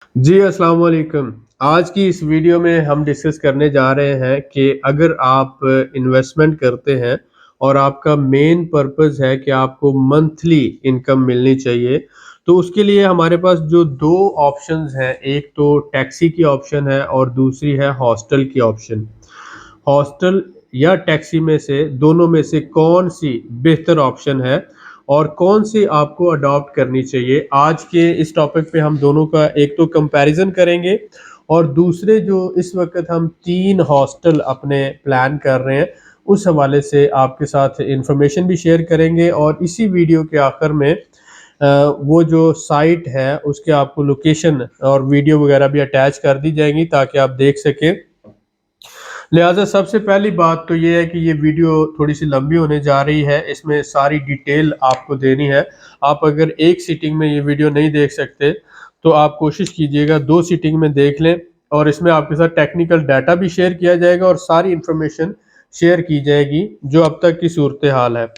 जी, अस्सलाम वालेकुम। आज की इस वीडियो में हम डिस्कस करने जा रहे हैं कि अगर आप इन्वेस्टमेंट करते हैं और आपका मेन पर्पस है कि आपको मंथली इनकम मिलनी चाहिए, तो उसके लिए हमारे पास जो 2 ऑप्शंस हैं, एक तो टैक्सी की ऑप्शन है और दूसरी है हॉस्टल की ऑप्शन। हॉस्टल या टैक्सी में से दोनों में से कौन-सी बेहतर ऑप्शन है और कौन-सी आपको अडॉप्ट करनी चाहिए? आज के इस टॉपिक पे हम दोनों का एक तो कंपैरिज़न करेंगे और दूसरे जो इस वक़्त हम 3 हॉस्टल अपने प्लान कर रहे हैं, उस हवाले से आपके साथ इन्फॉर्मेशन भी शेयर करेंगे और इसी वीडियो के आखिर में वो जो साइट है उसके आपको लोकेशन और वीडियो वगैरह भी अटैच कर दी जाएँगी ताकि आप देख सकें। लिहाज़ा सबसे पहली बात तो ये है कि ये वीडियो थोड़ी-सी लंबी होने जा रही है, इसमें सारी डिटेल आपको देनी है। आप अगर एक सिटिंग में ये वीडियो नहीं देख सकते, तो आप कोशिश कीजिएगा 2 सिटिंग में देख लें और इसमें आपके साथ टेक्निकल डाटा भी शेयर किया जाएगा और सारी इन्फॉर्मेशन शेयर की जाएगी, जो अब तक की सूरत-ए-हाल है।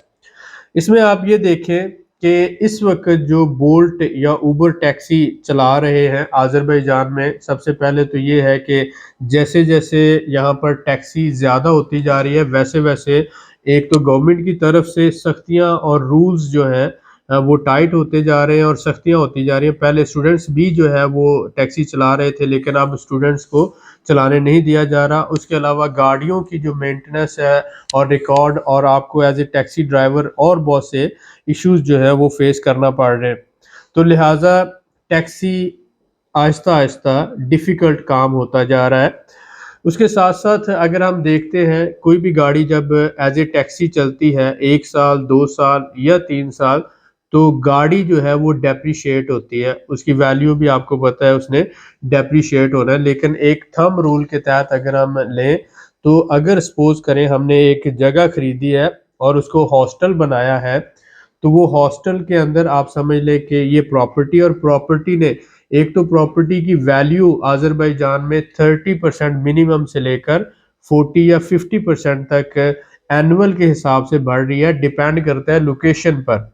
इसमें आप ये देखें कि इस वक़्त जो बोल्ट या उबर टैक्सी चला रहे हैं अज़रबैजान में, सबसे पहले तो ये है कि जैसे-जैसे यहाँ पर टैक्सी ज़्यादा होती जा रही है, वैसे-वैसे एक तो गवर्नमेंट की तरफ से सख्तियाँ और रूल्स जो हैं वो टाइट होते जा रहे हैं और सख्तियाँ होती जा रही हैं। पहले स्टूडेंट्स भी जो है वो टैक्सी चला रहे थे, लेकिन अब स्टूडेंट्स को चलाने नहीं दिया जा रहा। उसके अलावा गाड़ियों की जो मेंटेनेंस है और रिकॉर्ड और आपको एज़ ए टैक्सी ड्राइवर और बहुत से इश्यूज़ जो है वो फेस करना पड़ रहे हैं। तो लिहाज़ा टैक्सी आहिस्ता-आहिस्ता डिफ़िकल्ट काम होता जा रहा है। उसके साथ-साथ अगर हम देखते हैं कोई भी गाड़ी जब एज़ ए टैक्सी चलती है 1 साल, 2 साल या 3 साल, तो गाड़ी जो है वो डेप्रिशिएट होती है। उसकी वैल्यू भी आपको पता है उसने डेप्रिशिएट होना है। लेकिन एक थंब रूल के तहत अगर हम लें, तो अगर सपोज़ करें हमने एक जगह खरीदी है और उसको हॉस्टल बनाया है, तो वो हॉस्टल के अंदर आप समझ लें कि ये प्रॉपर्टी और प्रॉपर्टी ने एक तो प्रॉपर्टी की वैल्यू अज़रबैजान में 30% मिनिमम से लेकर 40 या 50% तक एनुअल के हिसाब से बढ़ रही है, डिपेंड करता है लोकेशन पर।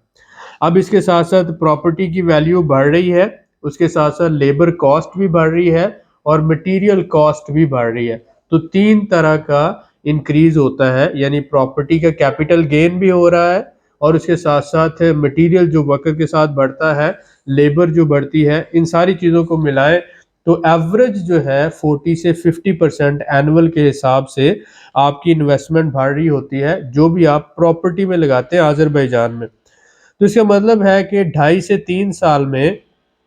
अब इसके साथ-साथ प्रॉपर्टी की वैल्यू बढ़ रही है, उसके साथ-साथ लेबर कॉस्ट भी बढ़ रही है और मटीरियल कॉस्ट भी बढ़ रही है। तो 3 तरह का इंक्रीज़ होता है, यानी प्रॉपर्टी का कैपिटल गेन भी हो रहा है और उसके साथ-साथ मटीरियल जो वक़्त के साथ बढ़ता है, लेबर जो बढ़ती है, इन सारी चीज़ों को मिलाएँ तो एवरेज जो है 40 से 50% एनुअल के हिसाब से आपकी इन्वेस्टमेंट बढ़ रही होती है, जो भी आप प्रॉपर्टी में लगाते हैं अज़रबैजान में। तो इसका मतलब है कि ढाई से 3 साल में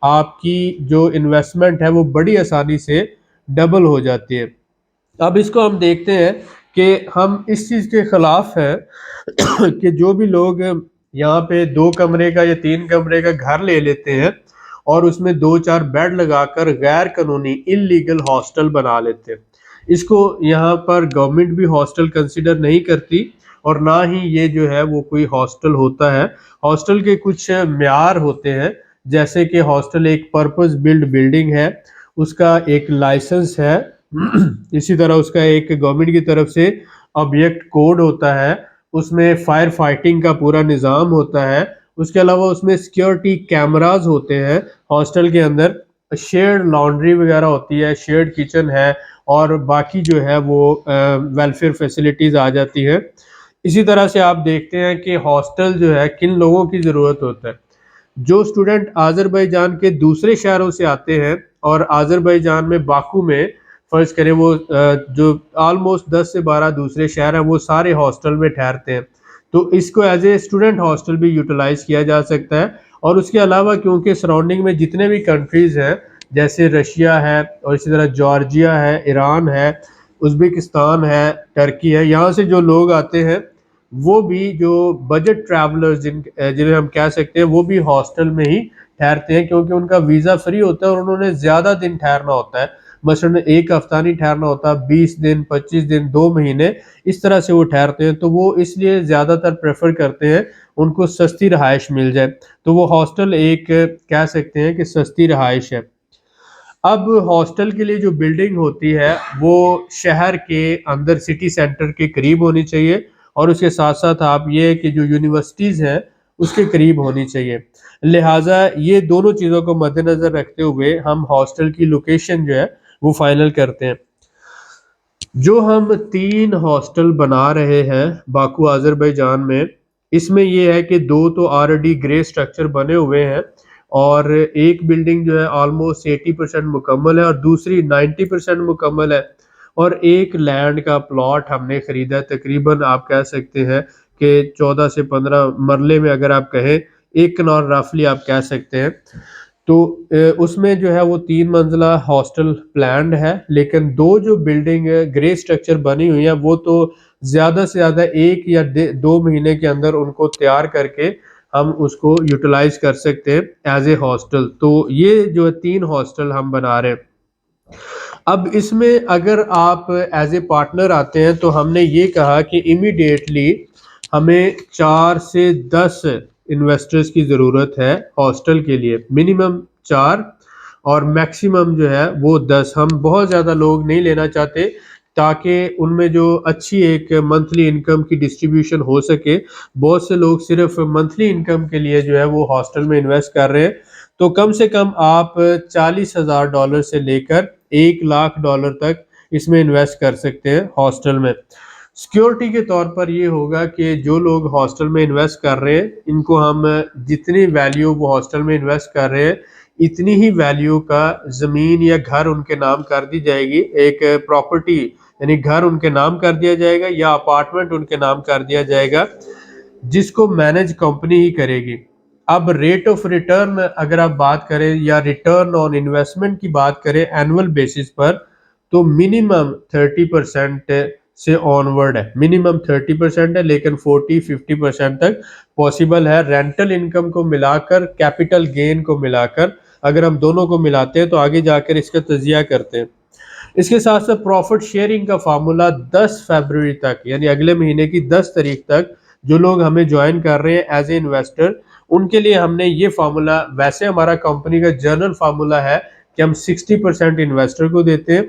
आपकी जो इन्वेस्टमेंट है वो बड़ी आसानी से डबल हो जाती है। अब इसको हम देखते हैं कि हम इस चीज़ के खिलाफ हैं कि जो भी लोग यहाँ पे 2 कमरे का या 3 कमरे का घर ले लेते हैं और उसमें 2-4 बेड लगाकर गैर कानूनी इल्लीगल हॉस्टल बना लेते हैं। इसको यहाँ पर गवर्नमेंट भी हॉस्टल कंसिडर नहीं करती और ना ही ये जो है वो कोई हॉस्टल होता है। हॉस्टल के कुछ म्यार होते हैं, जैसे कि हॉस्टल एक पर्पस बिल्ट बिल्डिंग है, उसका एक लाइसेंस है इसी तरह उसका एक गवर्नमेंट की तरफ से ऑब्जेक्ट कोड होता है, उसमें फायर फाइटिंग का पूरा निज़ाम होता है, उसके अलावा उसमें सिक्योरिटी कैमराज़ होते हैं हॉस्टल के अंदर, शेयर्ड लॉन्ड्री वगैरह होती है, शेयर्ड किचन है और बाकी जो है वो वेलफेयर फैसिलिटीज़ आ जाती हैं। इसी तरह से आप देखते हैं कि हॉस्टल जो है किन लोगों की ज़रूरत होता है। जो स्टूडेंट अज़रबैजान के दूसरे शहरों से आते हैं और अज़रबैजान में बाकू में फ़र्ज़ करें वो जो ऑलमोस्ट 10 से 12 दूसरे शहर हैं वो सारे हॉस्टल में ठहरते हैं। तो इसको एज़ ए स्टूडेंट हॉस्टल भी यूटिलाइज़ किया जा सकता है और उसके अलावा क्योंकि सराउंडिंग में जितने भी कंट्रीज़ हैं, जैसे रशिया है और इसी तरह जॉर्जिया है, ईरान है, उज़्बेकिस्तान है, टर्की है, यहाँ से जो लोग आते हैं वो भी जो बजट ट्रैवलर्स जिन्हें हम कह सकते हैं वो भी हॉस्टल में ही ठहरते हैं क्योंकि उनका वीज़ा फ्री होता है और उन्होंने ज़्यादा दिन ठहरना होता है। मसलन 1 हफ्ता नहीं ठहरना होता, 20 दिन, 25 दिन, 2 महीने इस तरह से वो ठहरते हैं, तो वो इसलिए ज़्यादातर प्रेफ़र करते हैं उनको सस्ती रहाइश मिल जाए। तो वो हॉस्टल एक कह सकते हैं कि सस्ती रहाइश है। अब हॉस्टल के लिए जो बिल्डिंग होती है वो शहर के अंदर सिटी सेंटर के करीब होनी चाहिए और उसके साथ-साथ आप ये कि जो यूनिवर्सिटीज़ हैं उसके करीब होनी चाहिए। लिहाजा ये दोनों चीज़ों को मद्देनज़र रखते हुए हम हॉस्टल की लोकेशन जो है वो फाइनल करते हैं। जो हम 3 हॉस्टल बना रहे हैं बाकू अज़रबैजान में, इसमें ये है कि 2 तो ऑलरेडी ग्रे स्ट्रक्चर बने हुए हैं और एक बिल्डिंग जो है ऑलमोस्ट 80% मुकम्मल है और दूसरी 90% मुकम्मल है और एक लैंड का प्लॉट हमने खरीदा है, तकरीबन आप कह सकते हैं कि 14 से 15 मरले में, अगर आप कहें 1 कनाल रफली आप कह सकते हैं। तो उसमें जो है वो 3 मंजिला हॉस्टल प्लान्ड है, लेकिन 2 जो बिल्डिंग ग्रे स्ट्रक्चर बनी हुई है वो तो ज़्यादा से ज़्यादा 1 या 2 महीने के अंदर उनको तैयार करके हम उसको यूटिलाइज़ कर सकते हैं एज़ ए हॉस्टल। तो ये जो है 3 हॉस्टल हम बना रहे हैं। अब इसमें अगर आप एज़ ए पार्टनर आते हैं तो हमने ये कहा कि इमीडिएटली हमें 4 से 10 इन्वेस्टर्स की ज़रूरत है हॉस्टल के लिए, मिनिमम 4 और मैक्सिमम जो है वो 10। हम बहुत ज़्यादा लोग नहीं लेना चाहते ताकि उनमें जो अच्छी एक मंथली इनकम की डिस्ट्रीब्यूशन हो सके। बहुत से लोग सिर्फ मंथली इनकम के लिए जो है वो हॉस्टल में इन्वेस्ट कर रहे हैं। तो कम से कम आप $40,000 से लेकर $1,00,000 तक इसमें इन्वेस्ट कर सकते हैं हॉस्टल में। सिक्योरिटी के तौर पर ये होगा कि जो लोग हॉस्टल में इन्वेस्ट कर रहे हैं, इनको हम जितनी वैल्यू वो हॉस्टल में इन्वेस्ट कर रहे हैं, इतनी ही वैल्यू का ज़मीन या घर उनके नाम कर दी जाएगी। एक प्रॉपर्टी यानी घर उनके नाम कर दिया जाएगा या अपार्टमेंट उनके नाम कर दिया जाएगा, जिसको मैनेज कंपनी ही करेगी। अब रेट ऑफ रिटर्न अगर आप बात करें या रिटर्न ऑन इन्वेस्टमेंट की बात करें एनुअल बेसिस पर, तो मिनिमम 30% से ऑनवर्ड है। मिनिमम 30% है, लेकिन 40-50% तक पॉसिबल है। रेंटल इनकम को मिलाकर, कैपिटल गेन को मिलाकर अगर हम दोनों को मिलाते हैं तो आगे जाकर इसका तजिया करते हैं। इसके साथ साथ प्रॉफिट शेयरिंग का फार्मूला 10 फरवरी तक यानी अगले महीने की 10 तारीख तक जो लोग हमें ज्वाइन कर रहे हैं एज ए इन्वेस्टर, उनके लिए हमने ये फार्मूला, वैसे हमारा कंपनी का जनरल फार्मूला है कि हम 60% इन्वेस्टर को देते हैं,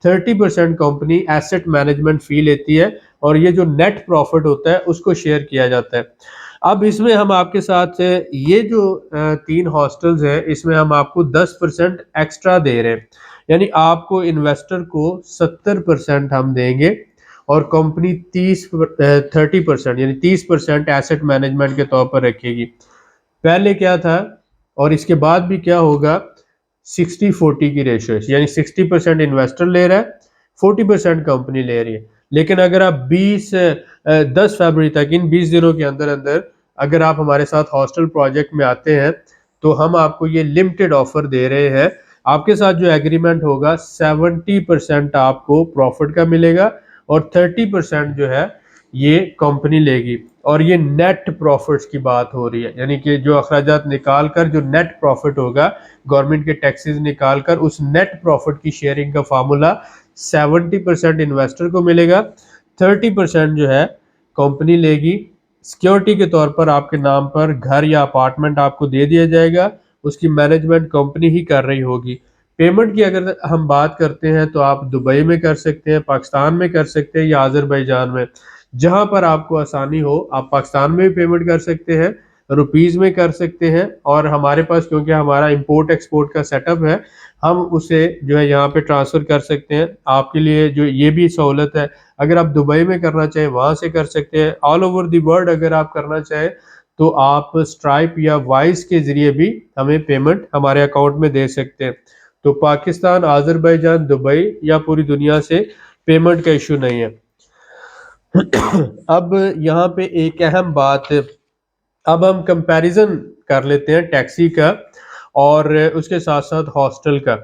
30% कंपनी एसेट मैनेजमेंट फी लेती है और ये जो नेट प्रॉफिट होता है उसको शेयर किया जाता है। अब इसमें हम आपके साथ ये जो 3 हॉस्टल्स हैं, इसमें हम आपको 10% एक्स्ट्रा दे रहे हैं, यानी आपको इन्वेस्टर को 70% हम देंगे और कंपनी 30% यानी 30% एसेट मैनेजमेंट के तौर पर रखेगी। पहले क्या था और इसके बाद भी क्या होगा, 60-40 की रेशियो, यानी 60% इन्वेस्टर ले रहा है, 40% कंपनी ले रही है। लेकिन अगर आप 10 फरवरी तक, इन 20 दिनों के अंदर अंदर अगर आप हमारे साथ हॉस्टल प्रोजेक्ट में आते हैं तो हम आपको ये लिमिटेड ऑफर दे रहे हैं। आपके साथ जो एग्रीमेंट होगा 70% आपको प्रॉफिट का मिलेगा और 30% जो है ये कंपनी लेगी। और ये नेट प्रॉफिट्स की बात हो रही है, यानी कि जो अखराजात निकाल कर जो नेट प्रॉफिट होगा गवर्नमेंट के टैक्सेस निकाल कर, उस नेट प्रॉफिट की शेयरिंग का फार्मूला 70% इन्वेस्टर को मिलेगा, 30% जो है कंपनी लेगी। सिक्योरिटी के तौर पर आपके नाम पर घर या अपार्टमेंट आपको दे दिया जाएगा, उसकी मैनेजमेंट कंपनी ही कर रही होगी। पेमेंट की अगर हम बात करते हैं तो आप दुबई में कर सकते हैं, पाकिस्तान में कर सकते हैं या अज़रबैजान में, जहां पर आपको आसानी हो। आप पाकिस्तान में भी पेमेंट कर सकते हैं, रुपीज़ में कर सकते हैं, और हमारे पास क्योंकि हमारा इंपोर्ट एक्सपोर्ट का सेटअप है, हम उसे जो है यहाँ पे ट्रांसफ़र कर सकते हैं। आपके लिए जो ये भी सहूलत है, अगर आप दुबई में करना चाहें वहाँ से कर सकते हैं। ऑल ओवर द वर्ल्ड अगर आप करना चाहें तो आप स्ट्राइप या वाइस के ज़रिए भी हमें पेमेंट हमारे अकाउंट में दे सकते हैं। तो पाकिस्तान, अज़रबैजान, दुबई या पूरी दुनिया से पेमेंट का इशू नहीं है। अब यहाँ पे एक अहम बात, अब हम कंपैरिजन कर लेते हैं टैक्सी का और उसके साथ साथ हॉस्टल का।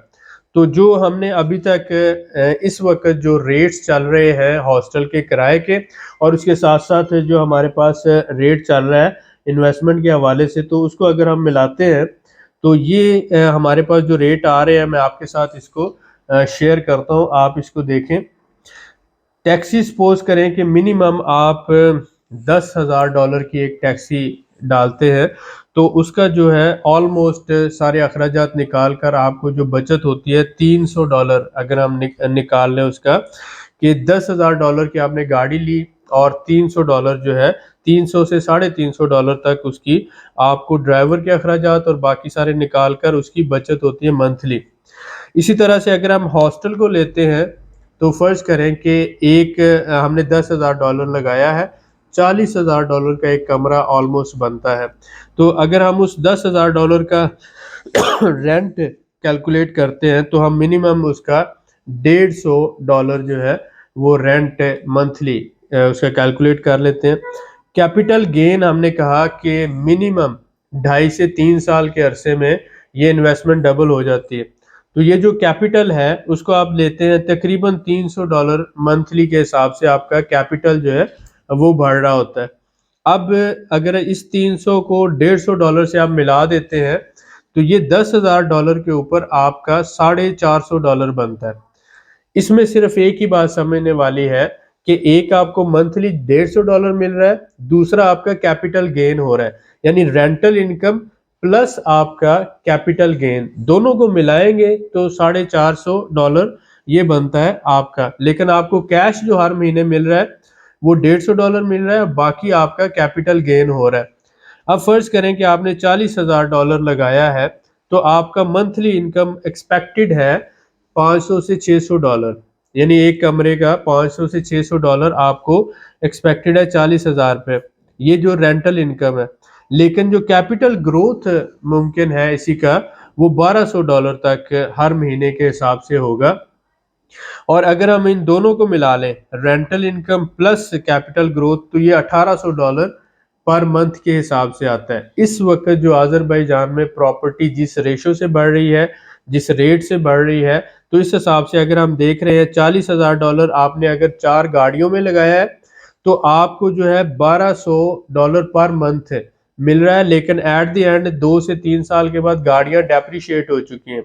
तो जो हमने अभी तक इस वक्त जो रेट्स चल रहे हैं हॉस्टल के किराए के, और उसके साथ साथ जो हमारे पास रेट चल रहा है इन्वेस्टमेंट के हवाले से, तो उसको अगर हम मिलाते हैं तो ये हमारे पास जो रेट आ रहे हैं, मैं आपके साथ इसको शेयर करता हूँ, आप इसको देखें। टैक्सी सपोज करें कि मिनिमम आप $10,000 की एक टैक्सी डालते हैं, तो उसका जो है ऑलमोस्ट सारे अखराजात निकाल कर आपको जो बचत होती है $300, अगर हम निकाल लें उसका, कि $10,000 की आपने गाड़ी ली और $300 जो है 300 से $350 तक उसकी आपको ड्राइवर के अखराजात और बाकी सारे निकाल कर उसकी बचत होती है मंथली। इसी तरह से अगर हम हॉस्टल को लेते हैं तो फ़र्ज़ करें कि एक हमने $10,000 लगाया है, $40,000 का एक कमरा ऑलमोस्ट बनता है। तो अगर हम उस $10,000 का रेंट कैलकुलेट करते हैं तो हम मिनिमम उसका $150 जो है वो रेंट मंथली उसका कैलकुलेट कर लेते हैं। कैपिटल गेन हमने कहा कि मिनिमम 2.5 से 3 साल के अरसे में ये इन्वेस्टमेंट डबल हो जाती है। तो ये जो कैपिटल है उसको आप लेते हैं तकरीबन $300 मंथली के हिसाब से आपका कैपिटल जो है वो बढ़ रहा होता है। अब अगर इस 300 को $150 से आप मिला देते हैं तो ये $10,000 के ऊपर आपका $450 बनता है। इसमें सिर्फ एक ही बात समझने वाली है कि एक आपको मंथली $150 मिल रहा है, दूसरा आपका कैपिटल गेन हो रहा है, यानी रेंटल इनकम प्लस आपका कैपिटल गेन दोनों को मिलाएंगे तो $450 ये बनता है आपका। लेकिन आपको कैश जो हर महीने मिल रहा है वो $150 मिल रहा है, बाकी आपका कैपिटल गेन हो रहा है। अब फर्ज करें कि आपने $40,000 लगाया है तो आपका मंथली इनकम एक्सपेक्टेड है $500 से $600, यानी एक कमरे का $500 से $600 आपको एक्सपेक्टेड है 40,000 पे। ये जो रेंटल इनकम है, लेकिन जो कैपिटल ग्रोथ मुमकिन है इसी का वो $1,200 तक हर महीने के हिसाब से होगा। और अगर हम इन दोनों को मिला लें rental income plus capital growth तो ये $1,800 पर मंथ के हिसाब से आता है। इस वक्त जो अजरबैजान में प्रॉपर्टी जिस रेशो से बढ़ रही है, जिस रेट से बढ़ रही है, तो इस हिसाब से अगर हम देख रहे हैं $40,000 आपने अगर 4 गाड़ियों में लगाया है तो आपको जो है $1,200 पर मंथ मिल रहा है। लेकिन एट द एंड 2 से 3 साल के बाद गाड़ियां डेप्रिशिएट हो चुकी हैं।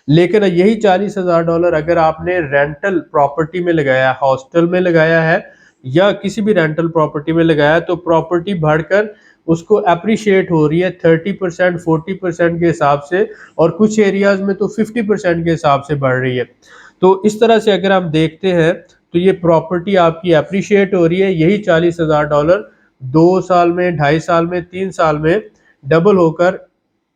लेकिन यही $40,000 अगर आपने रेंटल प्रॉपर्टी में लगाया है, हॉस्टल में लगाया है या किसी भी रेंटल प्रॉपर्टी में लगाया है, तो प्रॉपर्टी बढ़कर उसको अप्रिशिएट हो रही है 30% 40% के हिसाब से, और कुछ एरियाज में तो 50% के हिसाब से बढ़ रही है। तो इस तरह से अगर हम देखते हैं तो ये प्रॉपर्टी आपकी अप्रिशिएट हो रही है। यही $40,000 2 साल में, 2.5 साल में, 3 साल में डबल होकर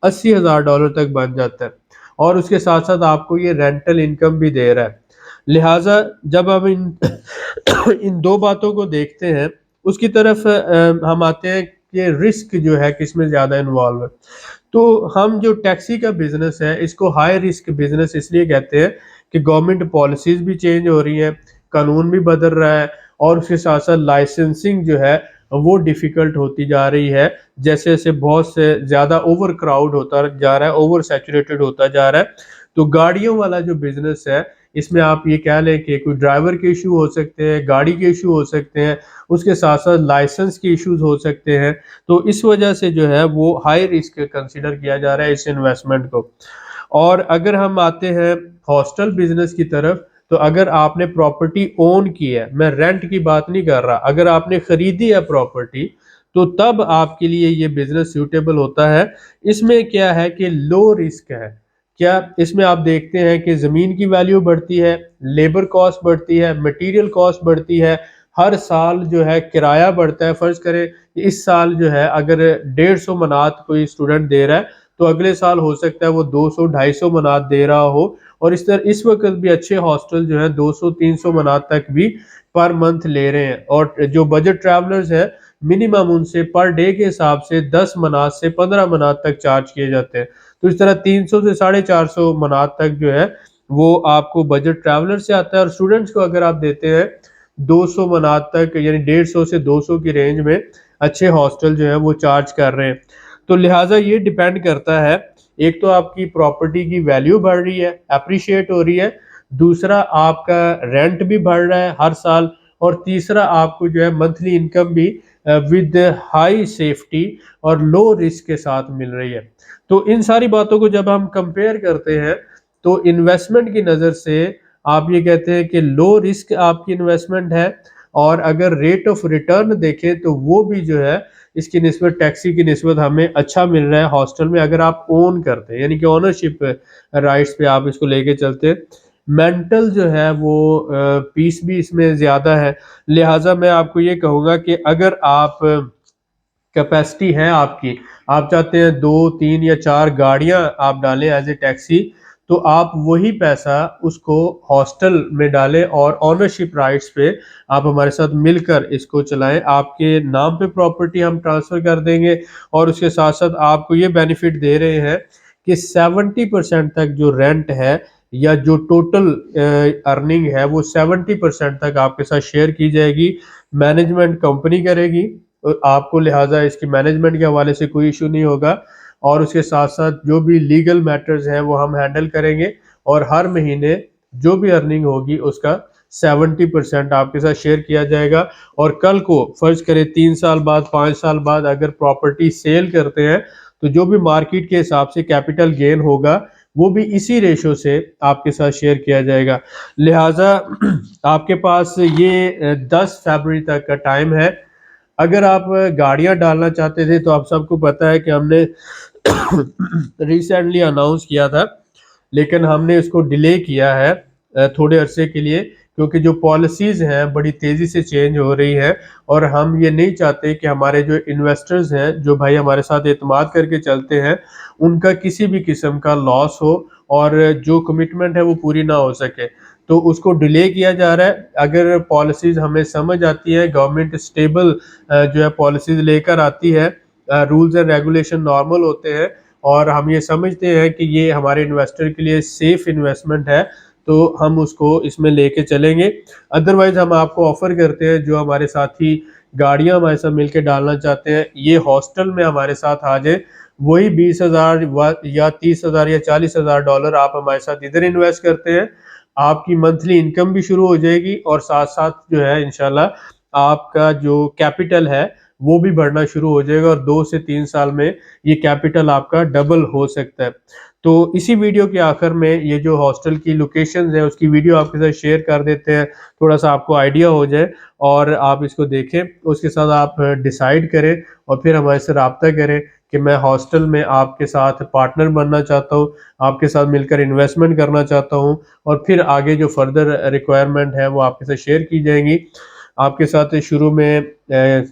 $80,000 तक बन जाता है, और उसके साथ साथ आपको ये रेंटल इनकम भी दे रहा है। लिहाजा जब हम इन इन दो बातों को देखते हैं उसकी तरफ हम आते हैं कि रिस्क जो है किसमें ज़्यादा इन्वॉल्व है। तो हम जो टैक्सी का बिजनेस है इसको हाई रिस्क बिजनेस इसलिए कहते हैं कि गवर्नमेंट पॉलिसीज भी चेंज हो रही हैं, कानून भी बदल रहा है, और उसके साथ साथ लाइसेंसिंग जो है वो डिफ़िकल्ट होती जा रही है। जैसे जैसे बहुत से ज़्यादा ओवर क्राउड होता जा रहा है, ओवर सैचुरेटेड होता जा रहा है, तो गाड़ियों वाला जो बिजनेस है इसमें आप ये कह लें कि कोई ड्राइवर के इशू हो सकते हैं, गाड़ी के इशू हो सकते हैं, उसके साथ साथ लाइसेंस के इश्यूज हो सकते हैं। तो इस वजह से जो है वो हाई रिस्क कंसिडर किया जा रहा है इस इन्वेस्टमेंट को। और अगर हम आते हैं हॉस्टल बिजनेस की तरफ, तो अगर आपने प्रॉपर्टी ओन की है, मैं रेंट की बात नहीं कर रहा, अगर आपने खरीदी है प्रॉपर्टी तो तब आपके लिए ये बिजनेस सूटेबल होता है। इसमें क्या है कि लो रिस्क है। क्या इसमें आप देखते हैं कि ज़मीन की वैल्यू बढ़ती है, लेबर कॉस्ट बढ़ती है, मटेरियल कॉस्ट बढ़ती है, हर साल जो है किराया बढ़ता है। फ़र्ज़ करें इस साल जो है अगर 150 मनात कोई स्टूडेंट दे रहा है तो अगले साल हो सकता है वो 200 250 मनात दे रहा हो, और इस वक्त भी अच्छे हॉस्टल जो है 200-300 मनात तक भी पर मंथ ले रहे हैं। और जो बजट ट्रैवलर्स हैं मिनिमम उनसे पर डे के हिसाब से 10 मनात से 15 मनात तक चार्ज किए जाते हैं। तो इस तरह 300 से 450 मनात तक जो है वो आपको बजट ट्रैवलर से आता है। और स्टूडेंट्स को अगर आप देते हैं 200 मनात तक, यानी 150 से 200 की रेंज में अच्छे हॉस्टल जो है वो चार्ज कर रहे हैं। तो लिहाजा ये डिपेंड करता है, एक तो आपकी प्रॉपर्टी की वैल्यू बढ़ रही है, अप्रिशिएट हो रही है, दूसरा आपका रेंट भी बढ़ रहा है हर साल, और तीसरा आपको जो है मंथली इनकम भी विद हाई सेफ्टी और लो रिस्क के साथ मिल रही है। तो इन सारी बातों को जब हम कंपेयर करते हैं तो इन्वेस्टमेंट की नज़र से आप ये कहते हैं कि लो रिस्क आपकी इन्वेस्टमेंट है, और अगर रेट ऑफ रिटर्न देखें तो वो भी जो है इसकी निस्बत टैक्सी की निस्बत हमें अच्छा मिल रहा है हॉस्टल में, अगर आप ओन करते हैं, यानी कि ओनरशिप राइट्स पे आप इसको लेके चलते हैं। मेंटल जो है वो पीस भी इसमें ज़्यादा है। लिहाजा मैं आपको ये कहूँगा कि अगर आप कैपेसिटी है आपकी, आप चाहते हैं 2, 3 या 4 गाड़ियाँ आप डालें एज़ ए टैक्सी, तो आप वही पैसा उसको हॉस्टल में डालें और ओनरशिप राइट्स पे आप हमारे साथ मिलकर इसको चलाएँ। आपके नाम पे प्रॉपर्टी हम ट्रांसफ़र कर देंगे और उसके साथ-साथ आपको ये बेनिफिट दे रहे हैं कि 70% तक जो रेंट है या जो टोटल अर्निंग है वो 70% तक आपके साथ शेयर की जाएगी। मैनेजमेंट कंपनी करेगी, आपको लिहाजा इसकी मैनेजमेंट के हवाले से कोई इशू नहीं होगा और उसके साथ-साथ जो भी लीगल मैटर्स हैं वो हम हैंडल करेंगे और हर महीने जो भी अर्निंग होगी उसका 70% आपके साथ शेयर किया जाएगा और कल को फ़र्ज़ करें 3 साल बाद, 5 साल बाद अगर प्रॉपर्टी सेल करते हैं, तो जो भी मार्केट के हिसाब से कैपिटल गेन होगा, वो भी इसी रेशो से आपके साथ शेयर किया जाएगा। लिहाजा आपके पास ये 10 फ़रवरी तक का टाइम है। अगर आप गाड़ियाँ डालना चाहते थे तो आप सबको पता है कि हमने रिसेंटली अनाउंस किया था, लेकिन हमने इसको डिले किया है थोड़े अरसे के लिए क्योंकि जो पॉलिसीज़ हैं बड़ी तेज़ी से चेंज हो रही हैं और हम ये नहीं चाहते कि हमारे जो इन्वेस्टर्स हैं, जो भाई हमारे साथ एतमाद करके चलते हैं, उनका किसी भी किस्म का लॉस हो और जो कमिटमेंट है वो पूरी ना हो सके। तो उसको डिले किया जा रहा है। अगर पॉलिसीज़ हमें समझ आती है, गवर्नमेंट स्टेबल जो है पॉलिसीज़ लेकर आती है, रूल्स एंड रेगुलेशन नॉर्मल होते हैं और हम ये समझते हैं कि ये हमारे इन्वेस्टर के लिए सेफ इन्वेस्टमेंट है, तो हम उसको इसमें लेके चलेंगे। अदरवाइज़ हम आपको ऑफ़र करते हैं जो हमारे साथी गाड़ियाँ हमारे साथ मिलके डालना चाहते हैं, ये हॉस्टल में हमारे साथ आ जाएँ। वही 20,000 व या 30,000 या $40,000 आप हमारे साथ इधर इन्वेस्ट करते हैं, आपकी मंथली इनकम भी शुरू हो जाएगी और साथ-साथ जो है इंशाल्लाह आपका जो कैपिटल है, वो भी बढ़ना शुरू हो जाएगा और 2 से 3 साल में ये कैपिटल आपका डबल हो सकता है। तो इसी वीडियो के आखिर में ये जो हॉस्टल की लोकेशंस है उसकी वीडियो आपके साथ शेयर कर देते हैं, थोड़ा-सा आपको आइडिया हो जाए और आप इसको देखें। उसके साथ आप डिसाइड करें और फिर हमारे से राब्ता करें कि मैं हॉस्टल में आपके साथ पार्टनर बनना चाहता हूँ, आपके साथ मिलकर इन्वेस्टमेंट करना चाहता हूँ और फिर आगे जो फर्दर रिक्वायरमेंट है वो आपके साथ शेयर की जाएँगी। आपके साथ शुरू में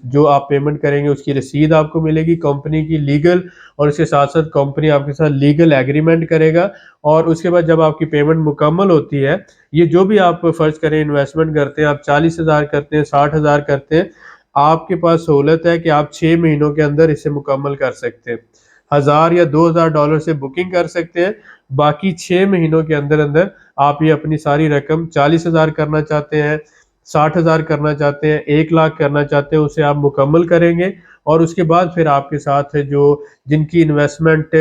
जो आप पेमेंट करेंगे उसकी रसीद आपको मिलेगी कंपनी की लीगल और इसके साथ-साथ कंपनी आपके साथ लीगल एग्रीमेंट करेगा और उसके बाद जब आपकी पेमेंट मुकम्मल होती है, ये जो भी आप फ़र्ज़ करें इन्वेस्टमेंट करते हैं, आप 40,000 करते हैं, 60,000 करते हैं, आपके पास सहूलत है कि आप 6 महीनों के अंदर इसे मुकम्मल कर सकते हैं। 1000 या $2,000 से बुकिंग कर सकते हैं, बाकी 6 महीनों के अंदर-अंदर आप ये अपनी सारी रकम 40,000 करना चाहते हैं, 60,000 करना चाहते हैं, 1 लाख करना चाहते हैं, उसे आप मुकम्मल करेंगे और उसके बाद फिर आपके साथ जो जिनकी इन्वेस्टमेंट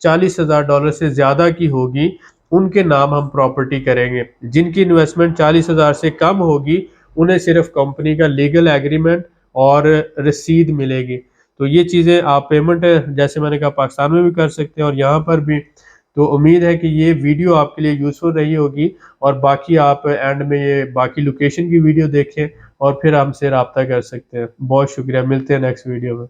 $40,000 से ज़्यादा की होगी, उनके नाम हम प्रॉपर्टी करेंगे। जिनकी इन्वेस्टमेंट 40,000 से कम होगी, उन्हें सिर्फ़ कंपनी का लीगल एग्रीमेंट और रसीद मिलेगी। तो ये चीज़ें आप पेमेंट जैसे मैंने कहा पाकिस्तान में भी कर सकते हैं और यहाँ पर भी। तो उम्मीद है कि ये वीडियो आपके लिए यूज़फुल रही होगी और बाकी आप एंड में ये बाकी लोकेशन की वीडियो देखें और फिर हमसे राब्ता कर सकते हैं। बहुत शुक्रिया, मिलते हैं नेक्स्ट वीडियो में।